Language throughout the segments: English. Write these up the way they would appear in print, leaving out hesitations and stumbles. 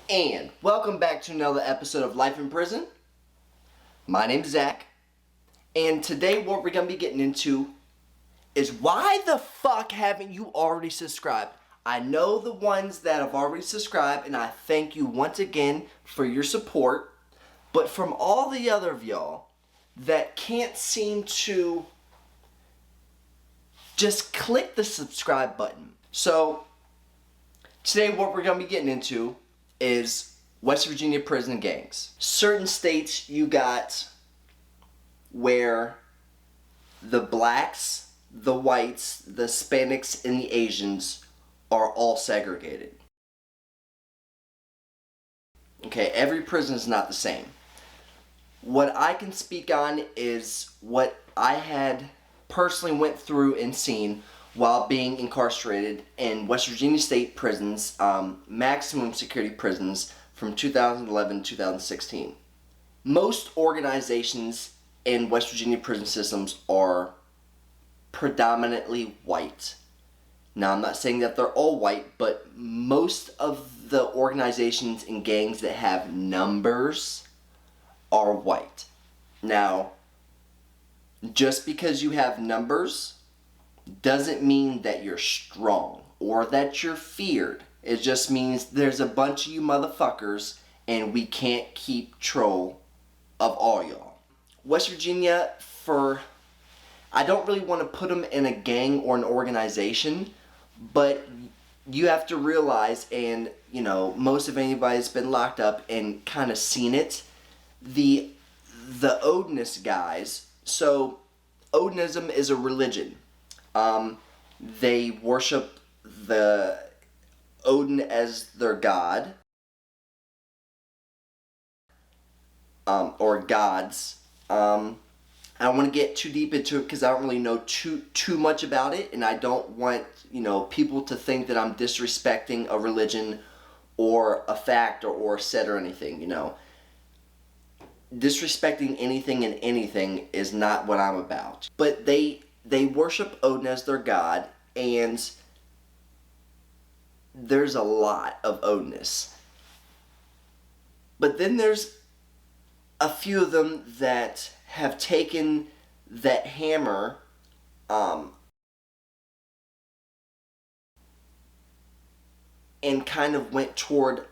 And welcome back to another episode of Life in Prison. My name's Zach, and today what we're going to be getting into is why the fuck haven't you already subscribed? I know the ones that have already subscribed, and I thank you once again for your support, but from all the other of y'all that can't seem to just click the subscribe button. So today what we're going to be getting into is West Virginia prison gangs. Certain states you got where the blacks, the whites, the Hispanics, and the Asians are all segregated. Okay, every prison is not the same. What I can speak on is what I had personally went through and seen while being incarcerated in West Virginia state prisons, maximum security prisons from 2011 to 2016. Most organizations in West Virginia prison systems are predominantly white. Now, I'm not saying that they're all white, but most of the organizations and gangs that have numbers are white. Now, just because you have numbers doesn't mean that you're strong or that you're feared. It just means there's a bunch of you motherfuckers and we can't keep control of all y'all. West Virginia, I don't really want to put them in a gang or an organization, but you have to realize, and you know, most of anybody that's been locked up and kind of seen it, the Odinism guys. So Odinism is a religion. They worship the Odin as their god, or gods. I don't want to get too deep into it because I don't really know too much about it, and I don't want, you know, people to think that I'm disrespecting a religion or a fact or a set or anything, you know. Disrespecting anything and anything is not what I'm about. But they worship Odin as their god, and there's a lot of Odinists. But then there's a few of them that have taken that hammer and kind of went toward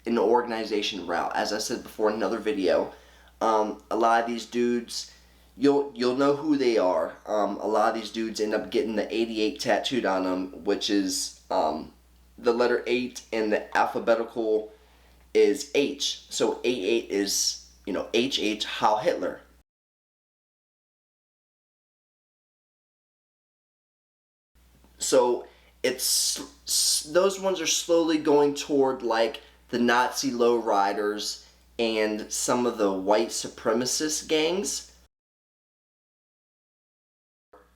an organization route. As I said before in another video, a lot of these dudes, you'll know who they are. A lot of these dudes end up getting the 88 tattooed on them, which is the letter 8, and the alphabetical is H. So 88 is, you know, HH, Heil Hitler. So it's, those ones are slowly going toward like the Nazi lowriders and some of the white supremacist gangs.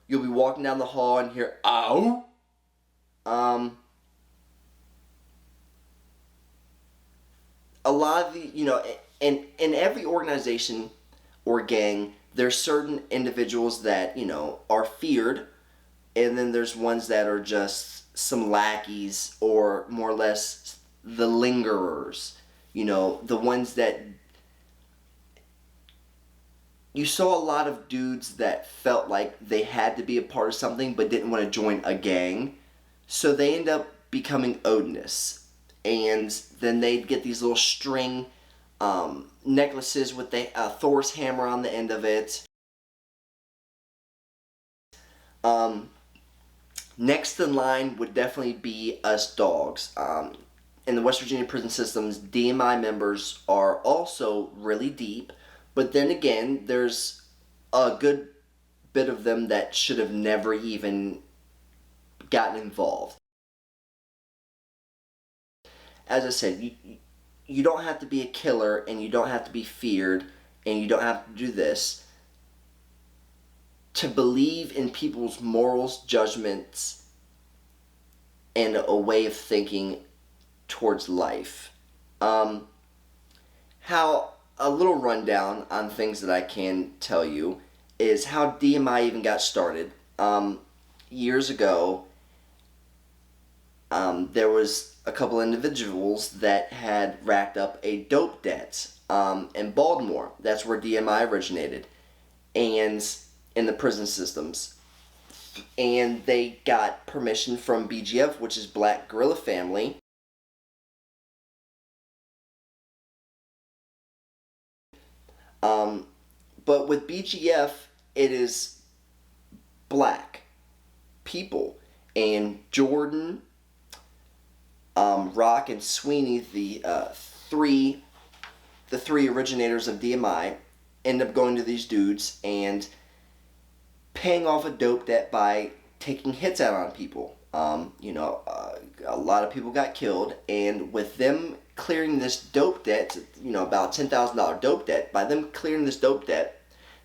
You'll be walking down the hall and hear, ow. A lot of the, you know, in every organization or gang, there's certain individuals that, you know, are feared, and then there's ones that are just some lackeys or more or less the lingerers. You know, the ones that you saw a lot of dudes that felt like they had to be a part of something but didn't want to join a gang. So they end up becoming Odinists. And then they'd get these little string necklaces with the Thor's hammer on the end of it. Next in line would definitely be us dogs. In the West Virginia prison systems, DMI members are also really deep, but then again, there's a good bit of them that should have never even gotten involved. As I said, you don't have to be a killer, and you don't have to be feared, and you don't have to do this to believe in people's morals, judgments, and a way of thinking towards life. How a little rundown on things that I can tell you is how DMI even got started. Years ago, there was a couple individuals that had racked up a dope debt in Baltimore. That's where DMI originated, and in the prison systems. And they got permission from BGF, which is Black Guerrilla Family. But with BGF, it is black people. And Jordan, Rock, and Sweeney, the three originators of DMI, end up going to these dudes and paying off a dope debt by taking hits out on people. A lot of people got killed, and with them clearing this dope debt, about $10,000 dope debt, by them clearing this dope debt,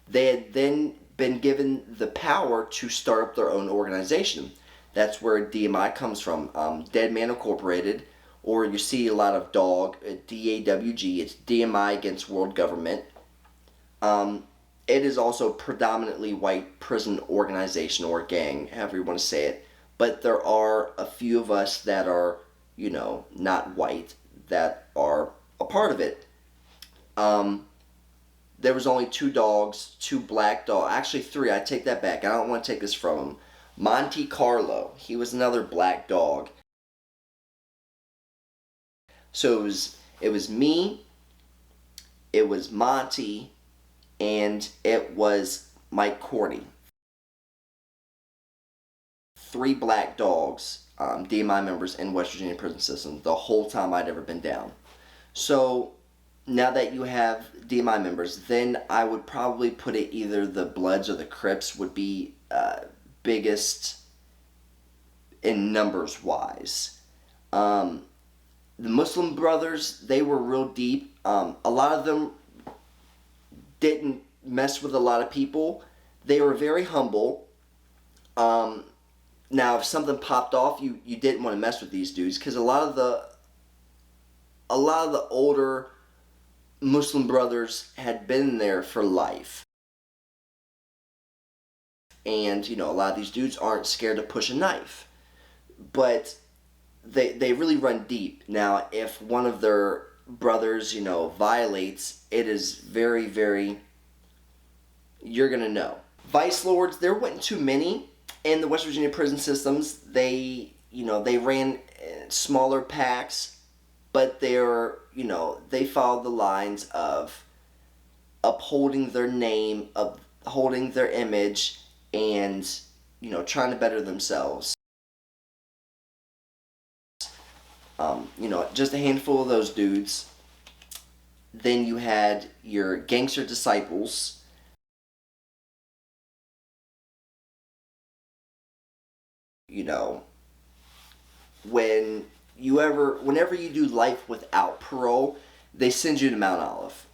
they had then been given the power to start up their own organization. That's where DMI comes from, Dead Man Incorporated, or you see a lot of DAWG, DAWG, it's DMI Against World Government. It is also predominantly white prison organization or gang, however you want to say it. But there are a few of us that are, not white, that are a part of it. There was only two black dogs, actually three, I take that back, I don't want to take this from him. Monte Carlo, he was another black dog. So it was me, it was Monty, and it was Mike Cordy. 3 black dogs, DMI members in West Virginia prison system the whole time I'd ever been down. So now that you have DMI members, then I would probably put it either the Bloods or the Crips would be biggest in numbers wise. The Muslim Brothers, they were real deep. A lot of them didn't mess with a lot of people. They were very humble. Now, if something popped off, you didn't want to mess with these dudes, because a lot of the older Muslim brothers had been there for life. And, a lot of these dudes aren't scared to push a knife. But they really run deep. Now, if one of their brothers, violates, it is very, very, you're going to know. Vice Lords, there weren't too many in the West Virginia prison systems. They ran smaller packs, but they followed the lines of upholding their name, upholding their image, and, trying to better themselves. Just a handful of those dudes. Then you had your Gangster Disciples. Whenever you do life without parole, they send you to Mount Olive.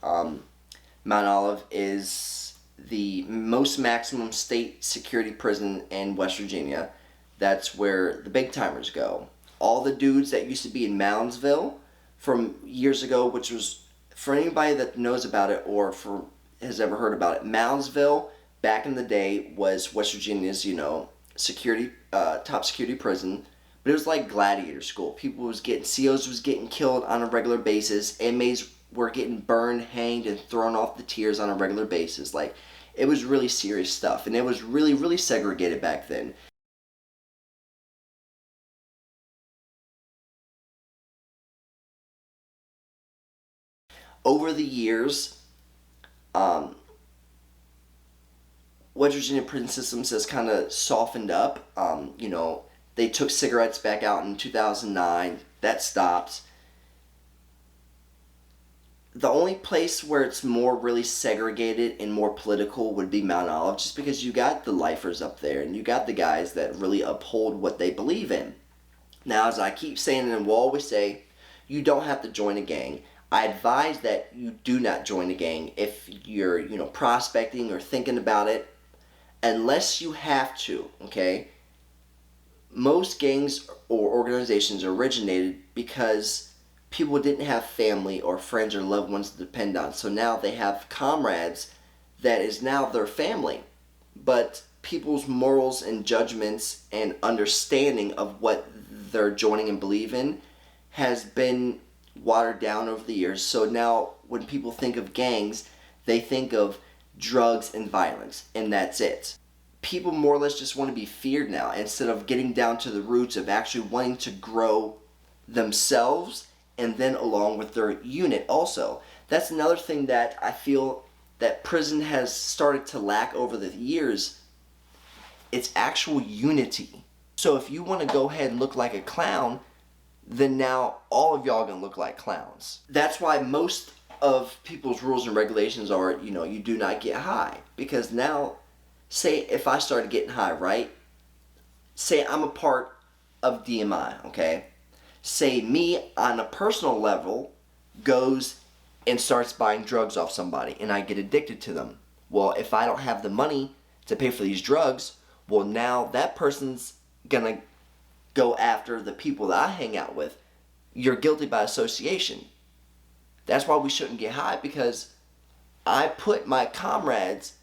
Mount Olive is the most maximum state security prison in West Virginia. That's where the big timers go. All the dudes that used to be in Moundsville from years ago, which was, for anybody that knows about it or has ever heard about it, Moundsville back in the day was West Virginia's, security, top security prison. But it was like gladiator school. COs was getting killed on a regular basis. Inmates were getting burned, hanged, and thrown off the tiers on a regular basis. Like, it was really serious stuff. And it was really, really segregated back then. Over the years, West Virginia prison systems has kind of softened up. They took cigarettes back out in 2009. That stopped. The only place where it's more really segregated and more political would be Mount Olive, just because you got the lifers up there and you got the guys that really uphold what they believe in. Now, as I keep saying and will always say, you don't have to join a gang. I advise that you do not join a gang if you're, prospecting or thinking about it, unless you have to, okay? Most gangs or organizations originated because people didn't have family or friends or loved ones to depend on. So now they have comrades that is now their family. But people's morals and judgments and understanding of what they're joining and believe in has been watered down over the years. So now when people think of gangs, they think of drugs and violence, and that's it. People more or less just want to be feared now instead of getting down to the roots of actually wanting to grow themselves and then along with their unit also. That's another thing that I feel that prison has started to lack over the years. It's actual unity. So if you want to go ahead and look like a clown, then now all of y'all gonna look like clowns. That's why most of people's rules and regulations are, you do not get high. Because now, say if I started getting high, right? Say I'm a part of DMI, okay? Say me on a personal level goes and starts buying drugs off somebody and I get addicted to them. Well, if I don't have the money to pay for these drugs, well, now that person's gonna go after the people that I hang out with. You're guilty by association. That's why we shouldn't get high, because I put my comrades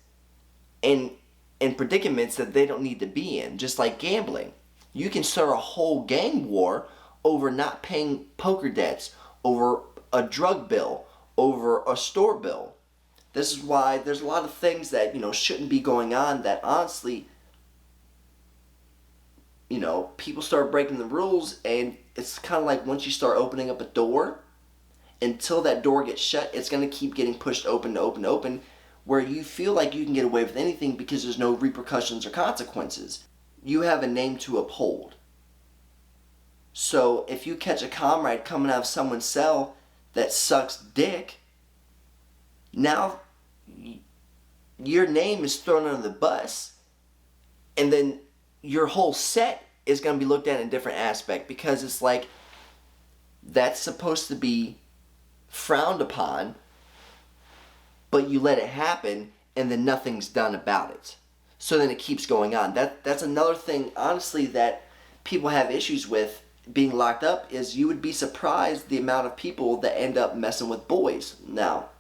in predicaments that they don't need to be in, just like gambling. You can start a whole gang war over not paying poker debts, over a drug bill, over a store bill. This is why there's a lot of things that, shouldn't be going on that honestly, people start breaking the rules, and it's kind of like once you start opening up a door, until that door gets shut, it's going to keep getting pushed open to open to open, where you feel like you can get away with anything because there's no repercussions or consequences. You have a name to uphold. So if you catch a comrade coming out of someone's cell that sucks dick, now your name is thrown under the bus, and then your whole set is going to be looked at in a different aspect, because it's like that's supposed to be frowned upon, but you let it happen and then nothing's done about it. So then it keeps going on. That's another thing, honestly, that people have issues with being locked up, is you would be surprised the amount of people that end up messing with boys. Now,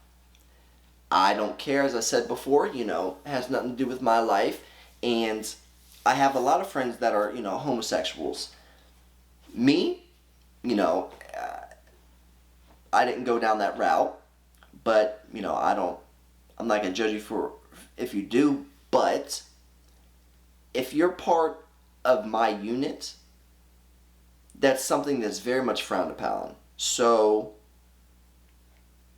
I don't care, as I said before, it has nothing to do with my life, and I have a lot of friends that are, homosexuals. Me, I didn't go down that route, but, I'm not going to judge you for if you do, but if you're part of my unit, that's something that's very much frowned upon. So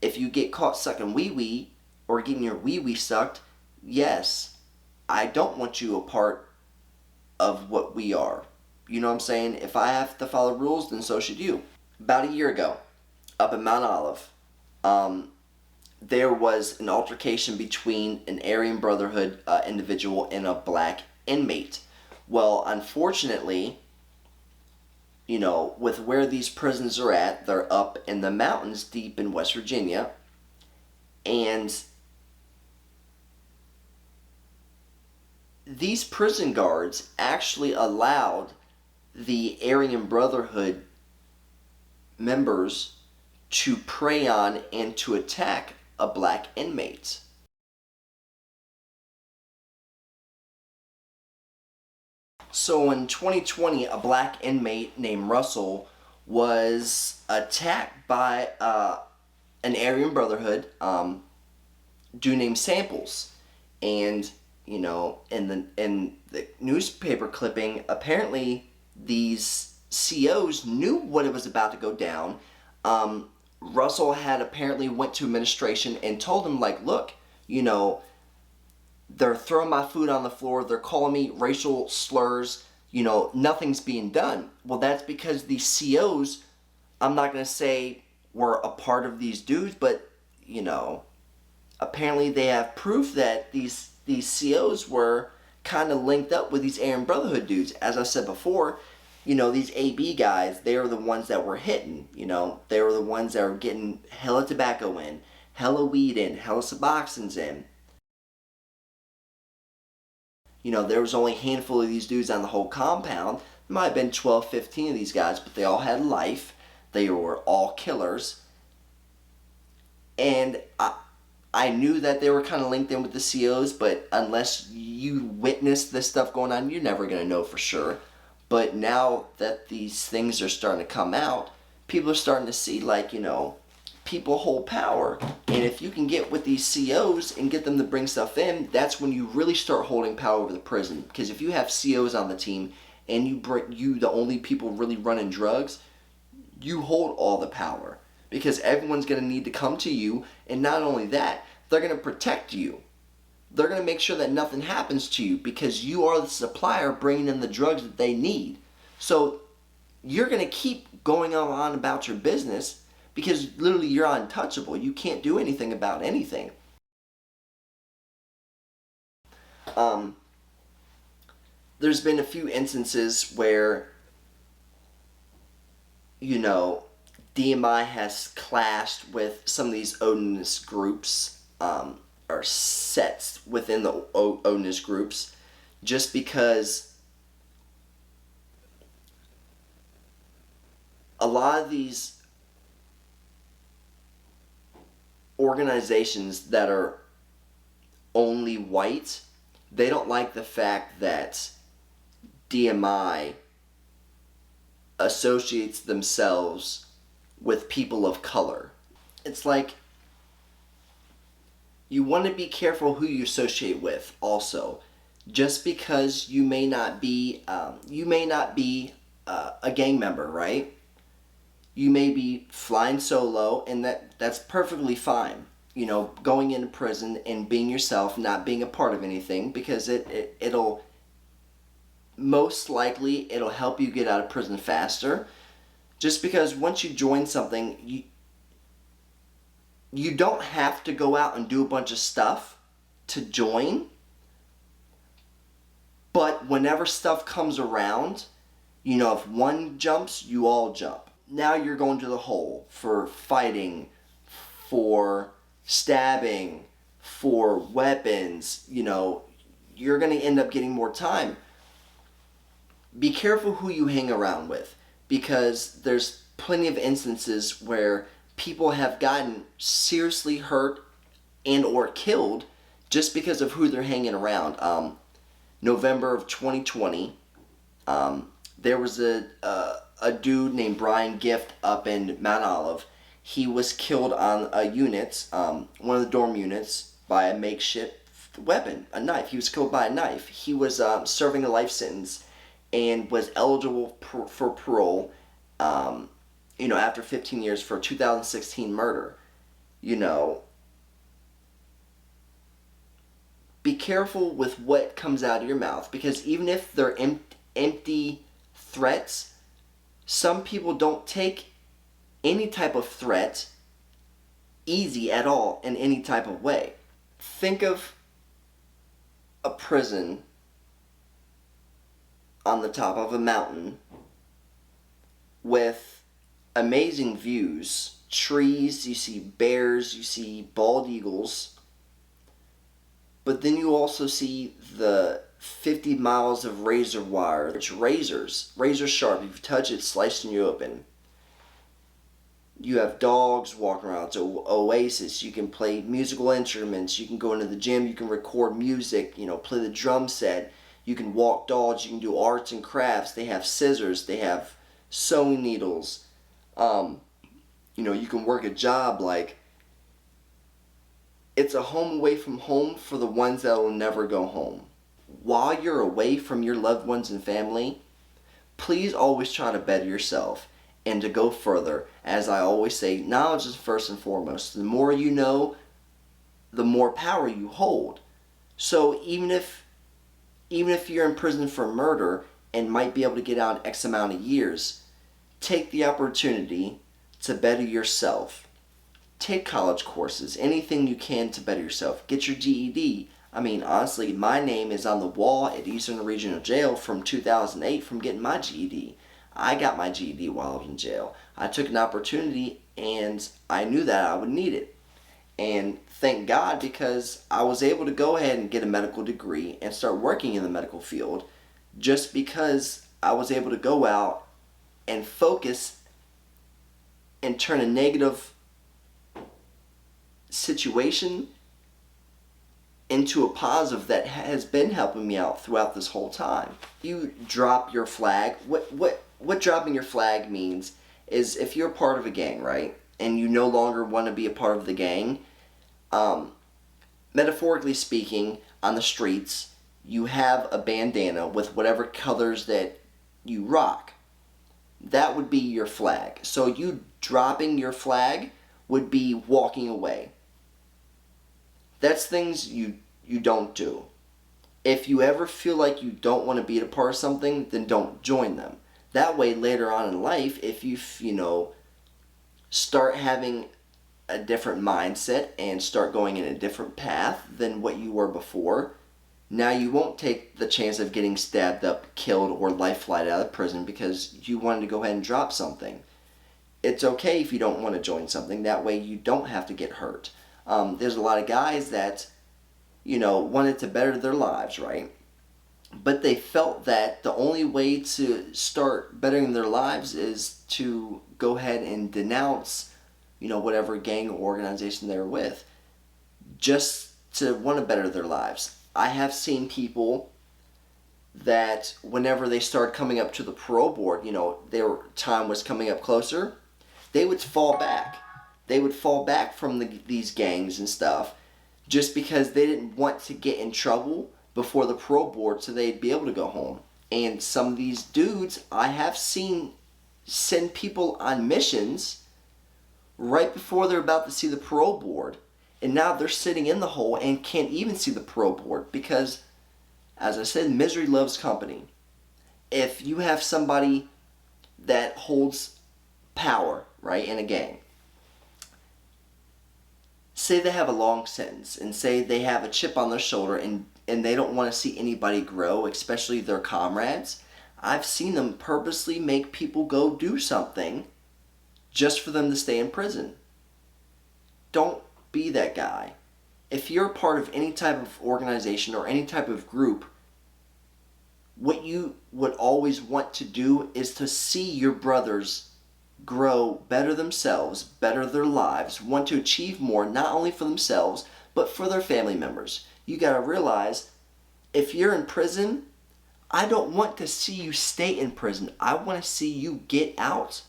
if you get caught sucking wee-wee or getting your wee-wee sucked, yes, I don't want you a part of what we are. You know what I'm saying? If I have to follow rules, then so should you. About a year ago, up in Mount Olive, there was an altercation between an Aryan Brotherhood individual and a black inmate. Well, unfortunately, with where these prisons are at, they're up in the mountains deep in West Virginia, and these prison guards actually allowed the Aryan Brotherhood members to prey on and to attack a black inmate. So in 2020, a black inmate named Russell was attacked by an Aryan Brotherhood dude named Samples. And, in the newspaper clipping, apparently these COs knew what it was about to go down. Russell had apparently went to administration and told them, like, look, they're throwing my food on the floor, they're calling me racial slurs, nothing's being done. Well, that's because these COs, I'm not going to say were a part of these dudes, but, apparently they have proof that these COs were kind of linked up with these Aryan Brotherhood dudes. As I said before, these AB guys, they were the ones that were hitting, they were the ones that were getting hella tobacco in, hella weed in, hella Suboxones in. There was only a handful of these dudes on the whole compound. There might have been 12, 15 of these guys, but they all had life. They were all killers. And I knew that they were kind of linked in with the COs, but unless you witnessed this stuff going on, you're never going to know for sure. But now that these things are starting to come out, people are starting to see, like, people hold power. And if you can get with these COs and get them to bring stuff in, that's when you really start holding power over the prison. Because if you have COs on the team and you the only people really running drugs, you hold all the power. Because everyone's going to need to come to you, and not only that, they're going to protect you. They're going to make sure that nothing happens to you because you are the supplier bringing in the drugs that they need. So you're going to keep going on about your business because literally you're untouchable. You can't do anything about anything. There's been a few instances where, DMI has clashed with some of these Odinist groups, or sets within the Odinist groups, just because a lot of these organizations that are only white, they don't like the fact that DMI associates themselves with people of color. It's like, you want to be careful who you associate with also. Just because you may not be a gang member, right? You may be flying solo, and that's perfectly fine. Going into prison and being yourself, not being a part of anything, because it'll most likely it'll help you get out of prison faster. Just because once you join something, you don't have to go out and do a bunch of stuff to join. But whenever stuff comes around, if one jumps, you all jump. Now you're going to the hole for fighting, for stabbing, for weapons. You're going to end up getting more time. Be careful who you hang around with, because there's plenty of instances where people have gotten seriously hurt and or killed just because of who they're hanging around. November of 2020, there was a dude named Brian Gift up in Mount Olive. He was killed on a unit, one of the dorm units, by a makeshift weapon, a knife. He was killed by a knife. He was serving a life sentence and was eligible for parole, after 15 years for a 2016 murder. Be careful with what comes out of your mouth, because even if they're empty threats, some people don't take any type of threat easy at all in any type of way. Think of a prison on the top of a mountain with amazing views, trees, you see bears, you see bald eagles, but then you also see the 50 miles of razor wire. It's razor sharp. If you touch it, slicing you open. You have dogs walking around. It's an oasis. You can play musical instruments. You can go into the gym. You can record music. Play the drum set. You can walk dogs. You can do arts and crafts. They have scissors. They have sewing needles. You can work a job. It's a home away from home for the ones that will never go home. While you're away from your loved ones and family, please always try to better yourself and to go further. As I always say, knowledge is first and foremost. The more you know, the more power you hold. So even if you're in prison for murder and might be able to get out in X amount of years, take the opportunity to better yourself. Take college courses, anything you can to better yourself. Get your GED. Honestly, my name is on the wall at Eastern Regional Jail from 2008 from getting my GED. I got my GED while I was in jail. I took an opportunity and I knew that I would need it. And thank God, because I was able to go ahead and get a medical degree and start working in the medical field just because I was able to go out and focus and turn a negative situation into a positive that has been helping me out throughout this whole time. You drop your flag. What dropping your flag means is if you're part of a gang, right, and you no longer want to be a part of the gang, metaphorically speaking, on the streets, you have a bandana with whatever colors that you rock. That would be your flag. So you dropping your flag would be walking away. That's things you don't do. If you ever feel like you don't want to be a part of something, then don't join them. That way, later on in life, if you start having a different mindset and start going in a different path than what you were before, now you won't take the chance of getting stabbed up, killed, or life flight out of prison because you wanted to go ahead and drop something. It's okay if you don't want to join something. That way you don't have to get hurt. There's a lot of guys that, wanted to better their lives, right? But they felt that the only way to start bettering their lives is to go ahead and denounce, whatever gang or organization they're with, just to want to better their lives. I have seen people that whenever they started coming up to the parole board, their time was coming up closer, they would fall back. They would fall back from these gangs and stuff just because they didn't want to get in trouble before the parole board so they'd be able to go home. And some of these dudes I have seen send people on missions right before they're about to see the parole board. And now they're sitting in the hole and can't even see the parole board because, as I said, misery loves company. If you have somebody that holds power, right, in a gang, say they have a long sentence and say they have a chip on their shoulder and they don't want to see anybody grow, especially their comrades, I've seen them purposely make people go do something just for them to stay in prison. Don't be that guy. If you're a part of any type of organization or any type of group, what you would always want to do is to see your brothers grow, better themselves, better their lives, want to achieve more, not only for themselves, but for their family members. You gotta realize, if you're in prison, I don't want to see you stay in prison. I want to see you get out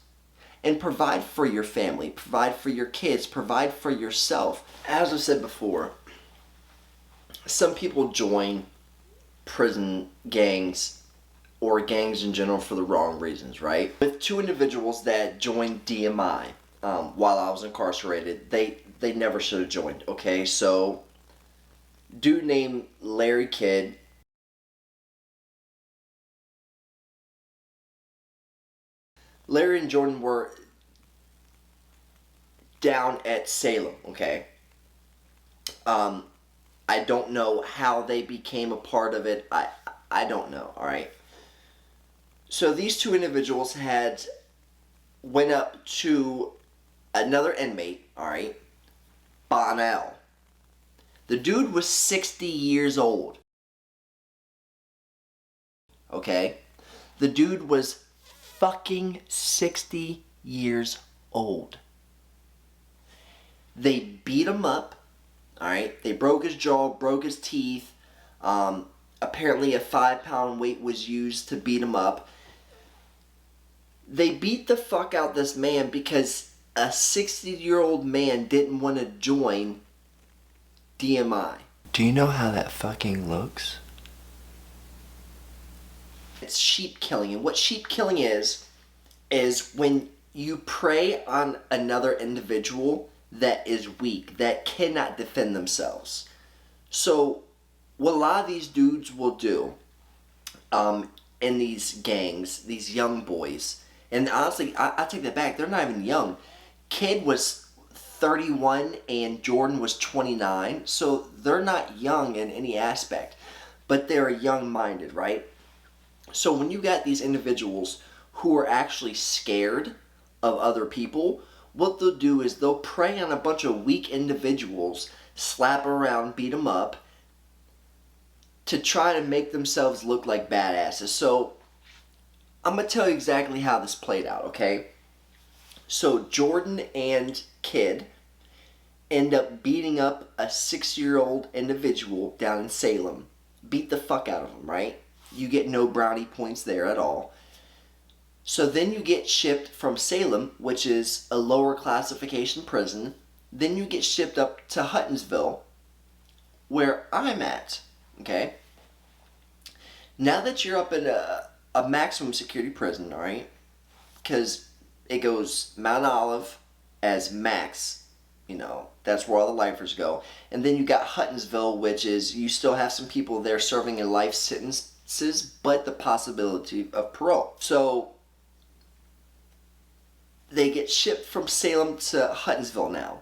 and provide for your family, provide for your kids, provide for yourself. As I said before, some people join prison gangs or gangs in general for the wrong reasons, right? With two individuals that joined DMI while I was incarcerated, they never should have joined, okay? So, dude named Larry Kidd, Larry and Jordan were down at Salem, okay? I don't know how they became a part of it. I don't know, alright? So these two individuals had went up to another inmate, alright? Bonnell. The dude was 60 years old. Okay? The dude was fucking 60 years old. They beat him up, alright? They broke his jaw, broke his teeth. Apparently a 5-pound weight was used to beat him up. They beat the fuck out this man because a 60-year-old man didn't want to join DMI. Do you know how that fucking looks? It's sheep killing, and what sheep killing is when you prey on another individual that is weak, that cannot defend themselves. So what a lot of these dudes will do in these gangs, these young boys, and honestly, I take that back, they're not even young. Kid was 31 and Jordan was 29, so they're not young in any aspect, but they're young-minded, right? So when you got these individuals who are actually scared of other people, what they'll do is they'll prey on a bunch of weak individuals, slap around, beat them up, to try to make themselves look like badasses. So I'm going to tell you exactly how this played out, okay? So Jordan and Kid end up beating up a 6-year-old individual down in Salem. Beat the fuck out of him, right? You get no brownie points there at all. So then you get shipped from Salem, which is a lower classification prison. Then you get shipped up to Huttonsville, where I'm at. Okay? Now that you're up in a maximum security prison, all right? Because it goes Mount Olive as max, that's where all the lifers go. And then you got Huttonsville, which is you still have some people there serving in life sentences, but the possibility of parole. So they get shipped from Salem to Huttonsville now.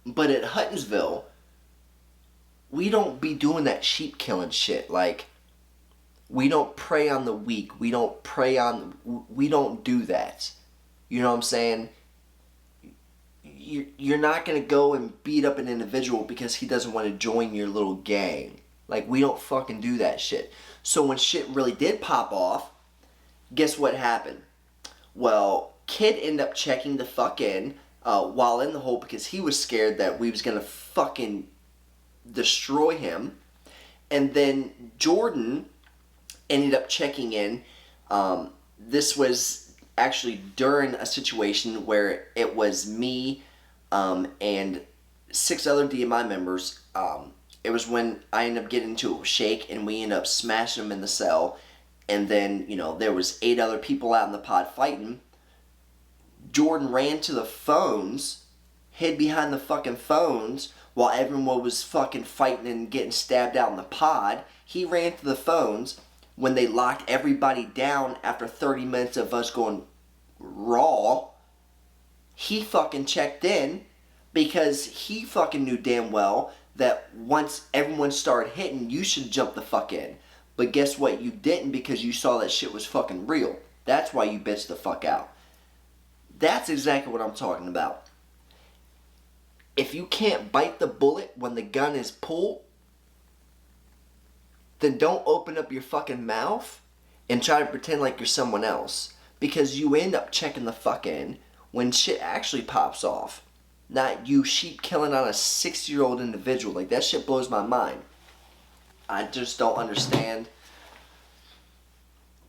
But at Huttonsville, we don't be doing that sheep killing shit. Like, we don't prey on the weak. We don't do that. You know what I'm saying? You're not going to go and beat up an individual because he doesn't want to join your little gang. Like, we don't fucking do that shit. So when shit really did pop off, guess what happened? Well, Kid ended up checking the fuck in while in the hole because he was scared that we was going to fucking destroy him. And then Jordan ended up checking in. This was actually during a situation where it was me and 6 other DMI members. It was when I ended up getting into it with Shake, and we ended up smashing him in the cell. And then, there was 8 other people out in the pod fighting. Jordan ran to the phones, hid behind the fucking phones, while everyone was fucking fighting and getting stabbed out in the pod. He ran to the phones when they locked everybody down after 30 minutes of us going raw. He fucking checked in because he fucking knew damn well that once everyone started hitting, you should jump the fuck in. But guess what? You didn't because you saw that shit was fucking real. That's why you bitched the fuck out. That's exactly what I'm talking about. If you can't bite the bullet when the gun is pulled, then don't open up your fucking mouth and try to pretend like you're someone else. Because you end up checking the fuck in when shit actually pops off. Not you sheep killing on a 60-year-old individual. Like, that shit blows my mind. I just don't understand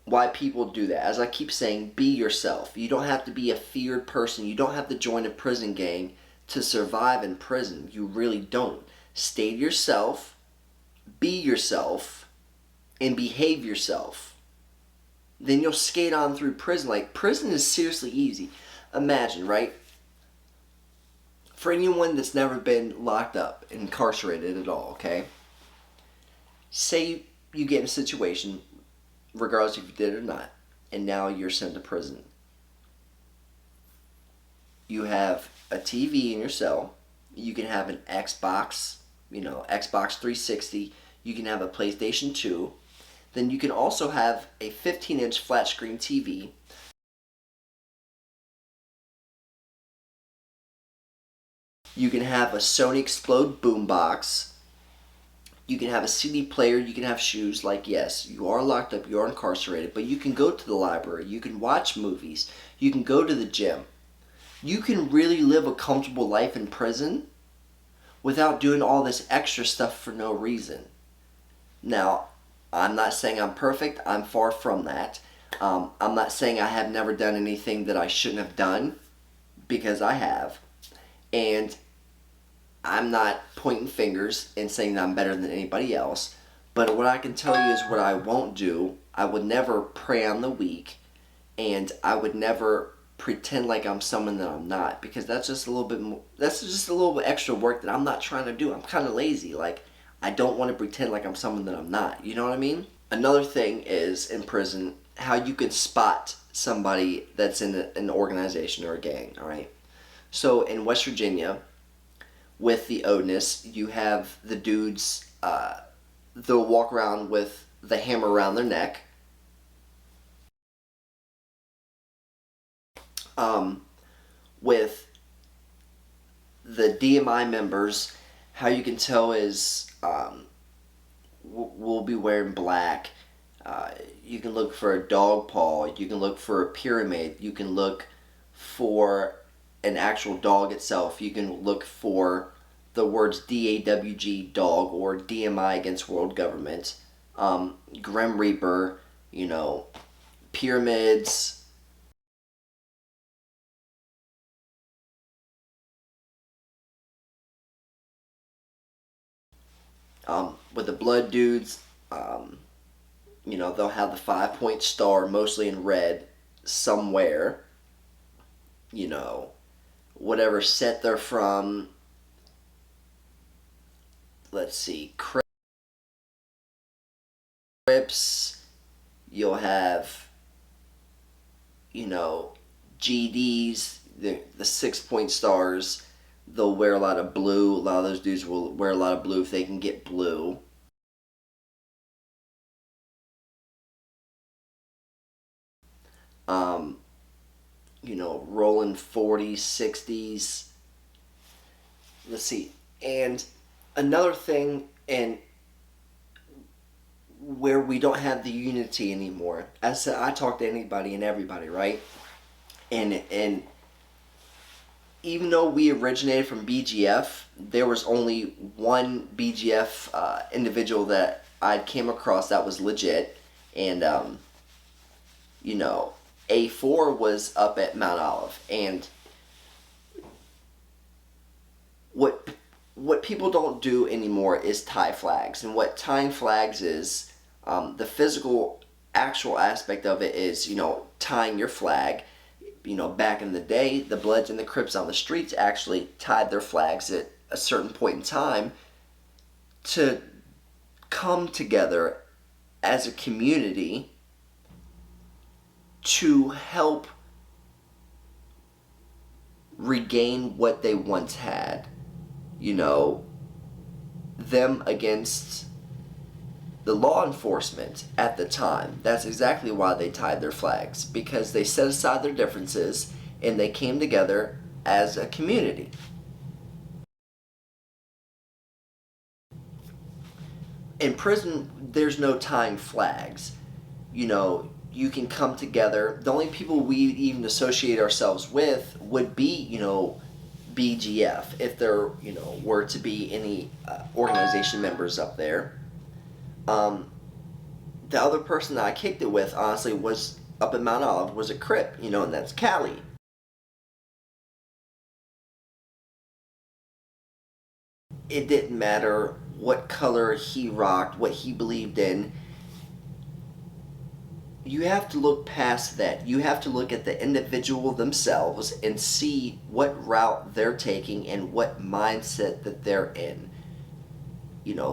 why people do that. As I keep saying, be yourself. You don't have to be a feared person. You don't have to join a prison gang to survive in prison. You really don't. Stay yourself, be yourself, and behave yourself. Then you'll skate on through prison. Like, prison is seriously easy. Imagine, right? For anyone that's never been locked up, incarcerated at all, okay? Say you get in a situation, regardless if you did it or not, and now you're sent to prison. You have a TV in your cell. You can have an Xbox, Xbox 360. You can have a PlayStation 2. Then you can also have a 15-inch flat screen TV. You can have a Sony Explode boombox. You can have a CD player. You can have shoes. Like, yes, you are locked up. You are incarcerated. But you can go to the library. You can watch movies. You can go to the gym. You can really live a comfortable life in prison without doing all this extra stuff for no reason. Now, I'm not saying I'm perfect. I'm far from that. I'm not saying I have never done anything that I shouldn't have done, because I have. And I'm not pointing fingers and saying that I'm better than anybody else. But what I can tell you is what I won't do. I would never prey on the weak. And I would never pretend like I'm someone that I'm not. Because that's just a little bit more, that's just a little bit extra work that I'm not trying to do. I'm kind of lazy. Like, I don't want to pretend like I'm someone that I'm not. You know what I mean? Another thing is, in prison, how you can spot somebody that's in an organization or a gang, alright? So, in West Virginia, with the Odinism, you have the dudes, they'll walk around with the hammer around their neck. With the DMI members, how you can tell is we'll be wearing black. You can look for a dog paw. You can look for a pyramid. You can look for an actual dog itself. You can look for the words DAWG, dog, or DMI against world government. Grim Reaper, pyramids. With the blood dudes, they'll have the 5-point star, mostly in red, somewhere. You know, whatever set they're from. Let's see, Crips. You'll have, GDs, the 6-point stars. They'll wear a lot of blue. A lot of those dudes will wear a lot of blue if they can get blue. Um, rolling 40s, 60s. Let's see. And another thing, and where we don't have the unity anymore. As I said, I talk to anybody and everybody, right? And even though we originated from BGF, there was only one BGF individual that I came across that was legit, and A4 was up at Mount Olive, and what people don't do anymore is tie flags, and what tying flags is, the physical, actual aspect of it is, tying your flag. Back in the day, the Bloods and the Crips on the streets actually tied their flags at a certain point in time to come together as a community to help regain what they once had. Them against the law enforcement at the time. That's exactly why they tied their flags, because they set aside their differences and they came together as a community. In prison, there's no tying flags. You can come together. The only people we even associate ourselves with would be, BGF, if there, were to be any organization members up there. The other person that I kicked it with, honestly, was up at Mount Olive, was a Crip, and that's Cali. It didn't matter what color he rocked, what he believed in. You have to look past that. You have to look at the individual themselves and see what route they're taking and what mindset that they're in.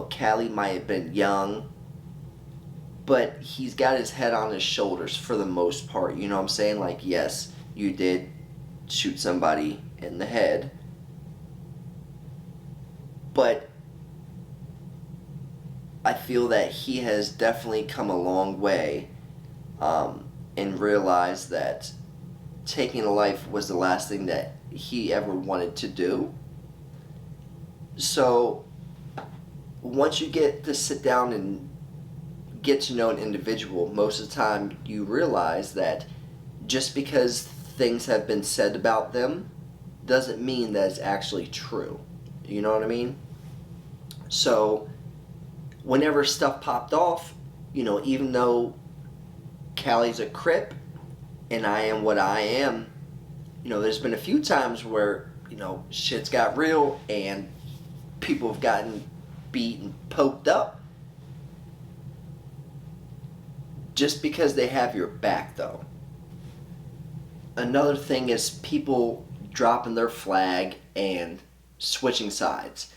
Cali might have been young, but he's got his head on his shoulders for the most part. You know what I'm saying? Like, yes, you did shoot somebody in the head, but I feel that he has definitely come a long way, and realized that taking a life was the last thing that he ever wanted to do. So once you get to sit down and get to know an individual, most of the time you realize that just because things have been said about them doesn't mean that it's actually true. You know what I mean? So whenever stuff popped off, even though Callie's a Crip and I am what I am, there's been a few times where, shit's got real and people have gotten beat and poked up. Just because they have your back, though. Another thing is people dropping their flag and switching sides.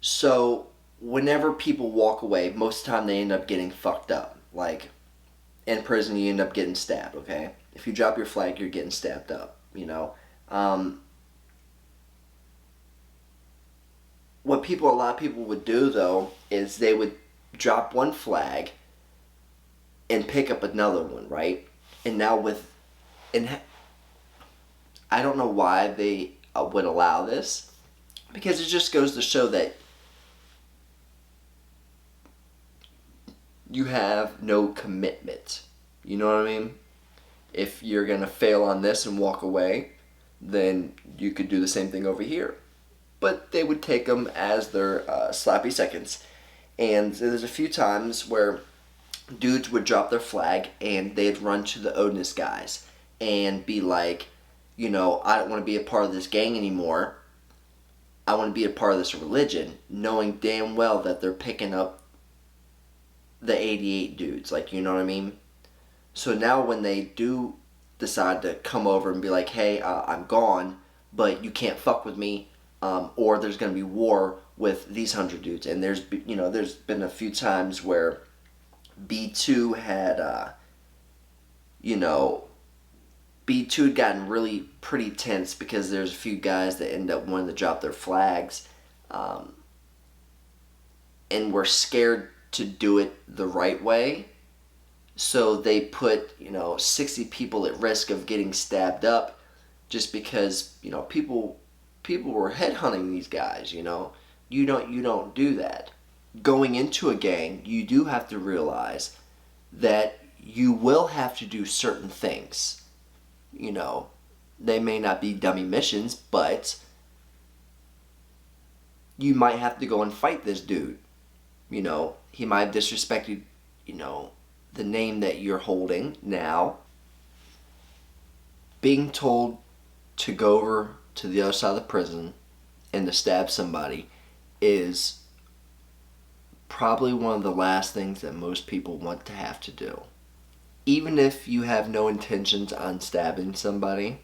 So whenever people walk away, most of the time they end up getting fucked up. Like, in prison, you end up getting stabbed, okay? If you drop your flag, you're getting stabbed up, What a lot of people would do, though, is they would drop one flag and pick up another one, right? And now I don't know why they would allow this, because it just goes to show that you have no commitment. You know what I mean? If you're going to fail on this and walk away, then you could do the same thing over here. But they would take them as their sloppy seconds. And there's a few times where dudes would drop their flag and they'd run to the Odinis guys and be like, I don't want to be a part of this gang anymore. I want to be a part of this religion, knowing damn well that they're picking up the 88 dudes. Like, you know what I mean? So now when they do decide to come over and be like, hey, I'm gone, but you can't fuck with me, or there's going to be war with these 100 dudes. And there's been a few times where B2 had, B2 had gotten really pretty tense because there's a few guys that end up wanting to drop their flags, and were scared to do it the right way. So they put, 60 people at risk of getting stabbed up just because, people were headhunting these guys, You don't do that. Going into a gang, you do have to realize that you will have to do certain things. They may not be dummy missions, but you might have to go and fight this dude. He might have disrespected, the name that you're holding now. Being told to go over to the other side of the prison and to stab somebody is probably one of the last things that most people want to have to do. Even if you have no intentions on stabbing somebody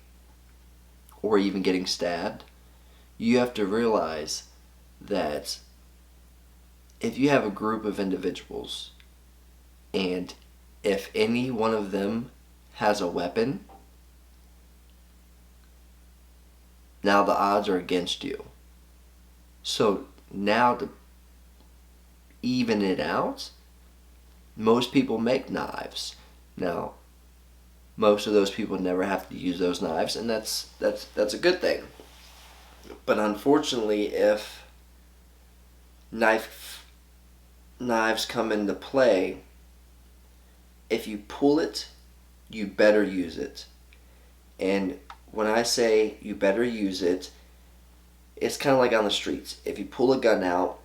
or even getting stabbed, you have to realize that if you have a group of individuals and if any one of them has a weapon, now the odds are against you. So now to even it out, most people make knives. Now, most of those people never have to use those knives, and that's a good thing. But unfortunately, if knives come into play, if you pull it, you better use it. And when I say you better use it, it's kind of like on the streets. If you pull a gun out,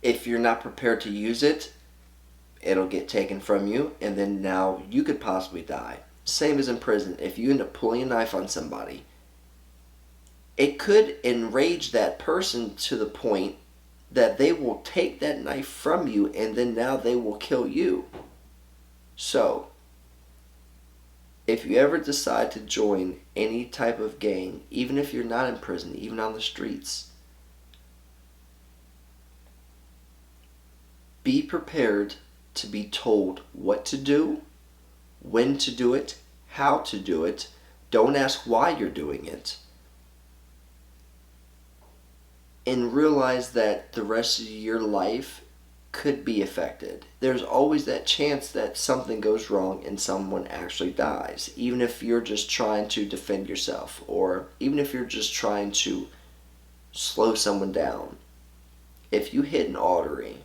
if you're not prepared to use it, it'll get taken from you, and then now you could possibly die. Same as in prison. If you end up pulling a knife on somebody, it could enrage that person to the point that they will take that knife from you, and then now they will kill you. So, if you ever decide to join any type of gang, even if you're not in prison, even on the streets, be prepared to be told what to do, when to do it, how to do it. Don't ask why you're doing it. And realize that the rest of your life could be affected. There's always that chance that something goes wrong and someone actually dies, even if you're just trying to defend yourself, or even if you're just trying to slow someone down. If you hit an artery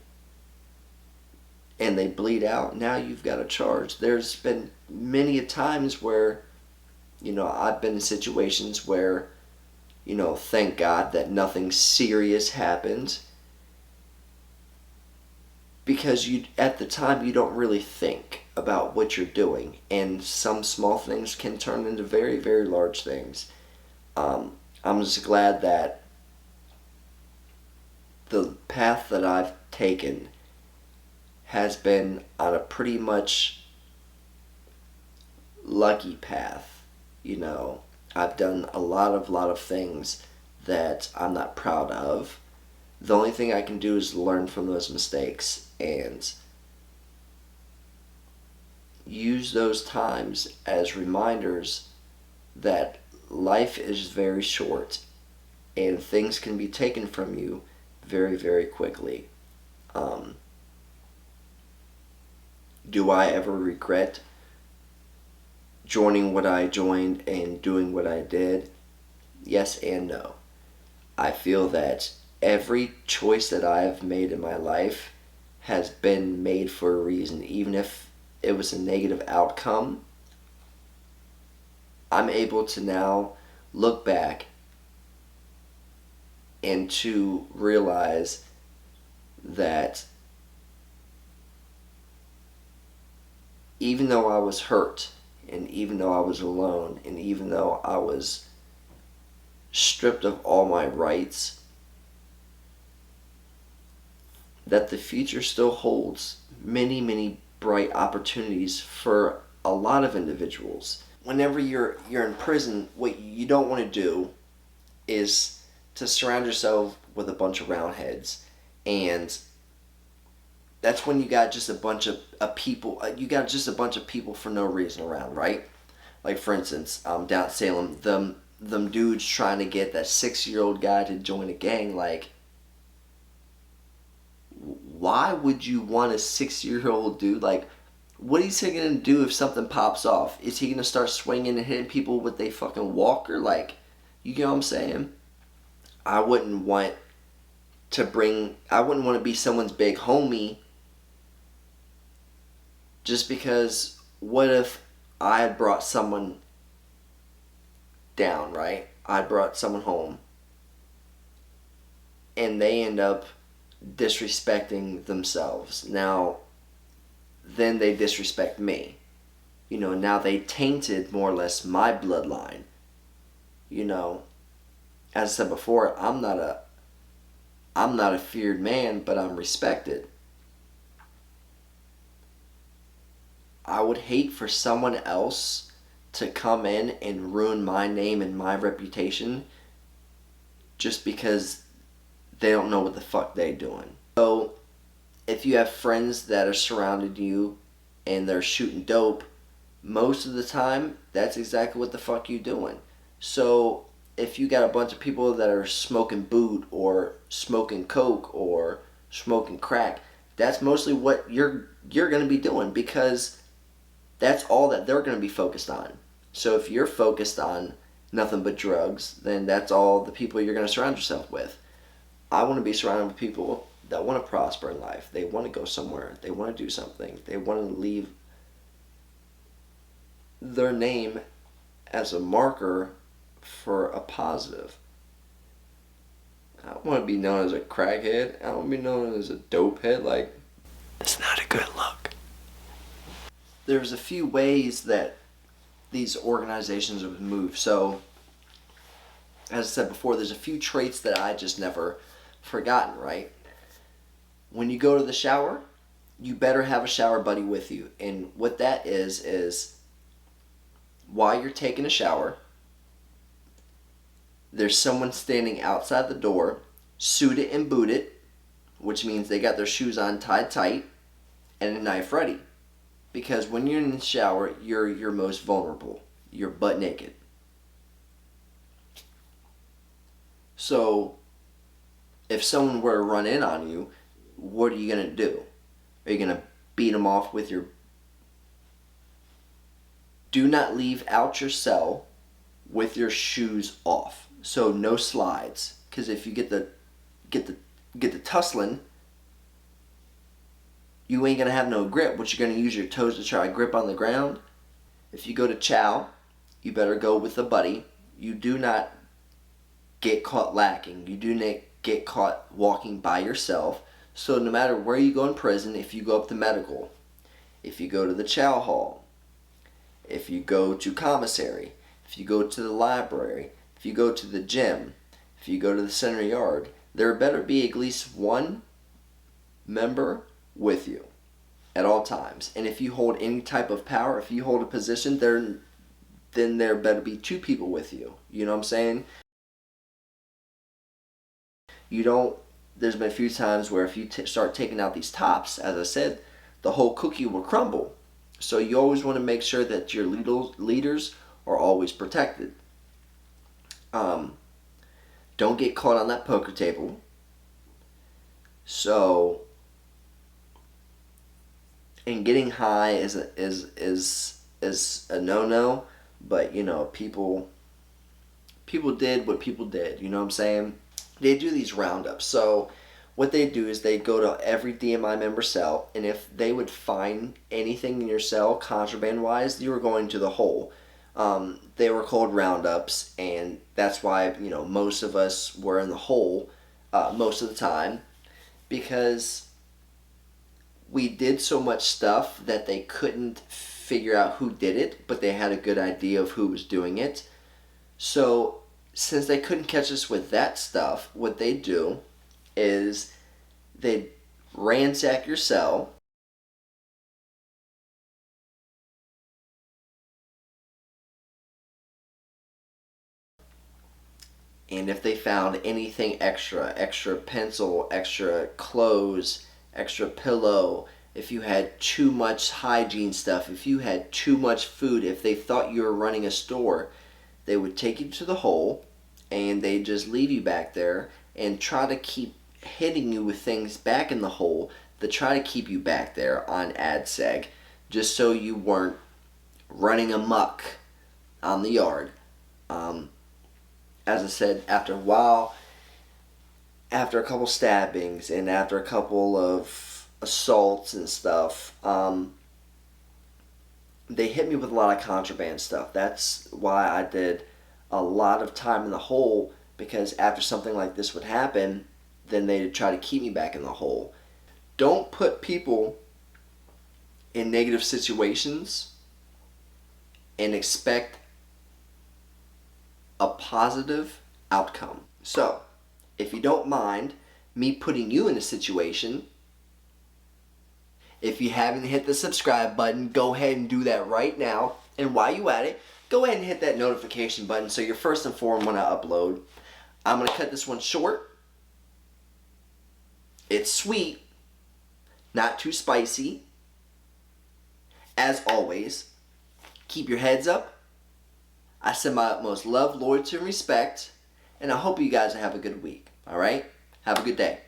and they bleed out, now you've got a charge. There's been many a times where, I've been in situations where, thank God that nothing serious happened, because at the time you don't really think about what you're doing, and some small things can turn into very, very large things. I'm just glad that the path that I've taken has been on a pretty much lucky path. I've done a lot of things that I'm not proud of. The only thing I can do is learn from those mistakes and use those times as reminders that life is very short and things can be taken from you very, very quickly. Do I ever regret joining what I joined and doing what I did? Yes and no. I feel that every choice that I've made in my life has been made for a reason. Even if it was a negative outcome, I'm able to now look back and to realize that even though I was hurt, and even though I was alone, and even though I was stripped of all my rights, that the future still holds many, many bright opportunities for a lot of individuals. Whenever you're in prison, what you don't want to do is to surround yourself with a bunch of roundheads, and that's when you got just a bunch of people. You got just a bunch of people for no reason around, right? Like for instance, down at Salem, them dudes trying to get that 6-year-old guy to join a gang. Like, why would you want a 6-year-old dude? Like, what is he gonna do if something pops off? Is he gonna start swinging and hitting people with a fucking walker? Like, you get what I'm saying? I wouldn't want I wouldn't want to be someone's big homie just because what if I had brought someone down, right? I brought someone home and they end up disrespecting themselves. Now, then they disrespect me. Now they tainted more or less my bloodline. As I said before, I'm not a feared man, but I'm respected. I would hate for someone else to come in and ruin my name and my reputation just because they don't know what the fuck they're doing. So, if you have friends that are surrounding you and they're shooting dope, most of the time, that's exactly what the fuck you doing. So, if you got a bunch of people that are smoking boot or smoking coke or smoking crack, that's mostly what you're going to be doing because that's all that they're going to be focused on. So if you're focused on nothing but drugs, then that's all the people you're going to surround yourself with. I want to be surrounded with people that want to prosper in life. They want to go somewhere. They want to do something. They want to leave their name as a marker for a positive. I don't want to be known as a crackhead. I don't want to be known as a dope head. Like, it's not a good look. There's a few ways that these organizations would move. So, as I said before, there's a few traits that I just never forgotten, right? When you go to the shower, you better have a shower buddy with you. And what that is while you're taking a shower, there's someone standing outside the door, suited and booted, which means they got their shoes on tied tight, and a knife ready. Because when you're in the shower, you're most vulnerable. You're butt naked. So, if someone were to run in on you, what are you going to do? Are you going to beat them off with your... Do not leave out your cell with your shoes off. So no slides, because if you get the tussling, you ain't gonna have no grip. But you're gonna use your toes to try to grip on the ground. If you go to chow, you better go with a buddy. You do not get caught lacking. You do not get caught walking by yourself. So no matter where you go in prison, if you go up to medical, if you go to the chow hall, if you go to commissary, if you go to the library, if you go to the gym, if you go to the center yard, there better be at least one member with you at all times. And if you hold any type of power, if you hold a position, then there better be 2 people with you. You know what I'm saying? There's been a few times where if you start taking out these tops, as I said, the whole cookie will crumble. So you always want to make sure that your leaders are always protected. Don't get caught on that poker table. So, and getting high is a no-no, but people did what people did. You know what I'm saying? They do these roundups. So what they do is they go to every DMI member cell, and if they would find anything in your cell contraband-wise, you were going to the hole. They were called roundups, and that's why most of us were in the hole most of the time, because we did so much stuff that they couldn't figure out who did it, but they had a good idea of who was doing it. So since they couldn't catch us with that stuff, what they do is they'd ransack your cell. And if they found anything extra pencil, extra clothes, extra pillow, if you had too much hygiene stuff, if you had too much food, if they thought you were running a store, they would take you to the hole and they just leave you back there and try to keep hitting you with things back in the hole to try to keep you back there on AdSeg, just so you weren't running amok on the yard. As I said, after a while, after a couple stabbings and after a couple of assaults and stuff, they hit me with a lot of contraband stuff. That's why I did a lot of time in the hole, because after something like this would happen, then they'd try to keep me back in the hole. Don't put people in negative situations and expect a positive outcome. So, if you don't mind me putting you in a situation, if you haven't hit the subscribe button, go ahead and do that right now. And while you're at it, go ahead and hit that notification button so you're first informed when I upload. I'm going to cut this one short. It's sweet, not too spicy. As always, keep your heads up. I send my utmost love, loyalty, and respect, and I hope you guys have a good week. All right? Have a good day.